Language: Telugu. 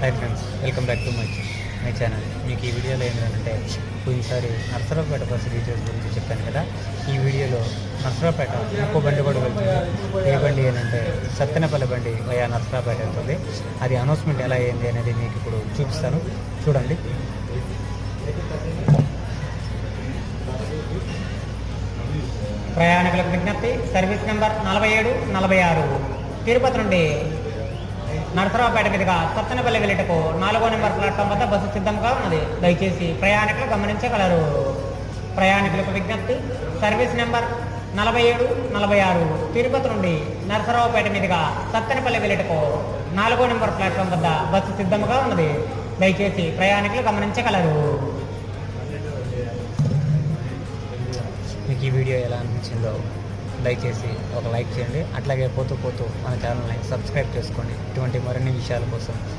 Hi friends, welcome back to my channel. మీకు ఈ వీడియోలో ఏంటంటే పోయినసారి నర్సరావుపేట బస్సు డీటెయిల్స్ గురించి చెప్పాను కదా. ఈ వీడియోలో నర్సరావుపేట ఇంకో బండి కూడా వెళ్తుంది. ఏ బండి ఏంటంటే సత్తెనపల్లి బండి వయా నర్సరావుపేట వెళ్తుంది. అది అనౌన్స్మెంట్ ఎలా అయింది అనేది మీకు ఇప్పుడు చూపిస్తాను, చూడండి. ప్రయాణికులకు విజ్ఞప్తి, సర్వీస్ నెంబర్ 4746 తిరుపతి నుండి నరసరావుపేట మీదుగా సత్తెనపల్లి వెళ్ళటకు 4వ నెంబర్ ప్లాట్ఫామ్ వద్ద బస్సు సిద్ధంగా ఉన్నది. దయచేసి ప్రయాణికులు గమనించగలరు. ప్రయాణికులకు విజ్ఞప్తి, సర్వీస్ నెంబర్ 4746 తిరుపతి నుండి నరసరావుపేట మీదుగా సత్తెనపల్లి వెళ్ళటకు 4వ నెంబర్ ప్లాట్ఫామ్ వద్ద బస్సు సిద్ధంగా ఉన్నది. దయచేసి ప్రయాణికులు గమనించగలరు. మీకు ఈ వీడియో ఎలా అనిపించిందో దయచేసి ఒక లైక్ చేయండి. అట్లాగే పోతూ మన ఛానల్ని సబ్స్క్రైబ్ చేసుకోండి ఇటువంటి మరిన్ని విషయాల కోసం.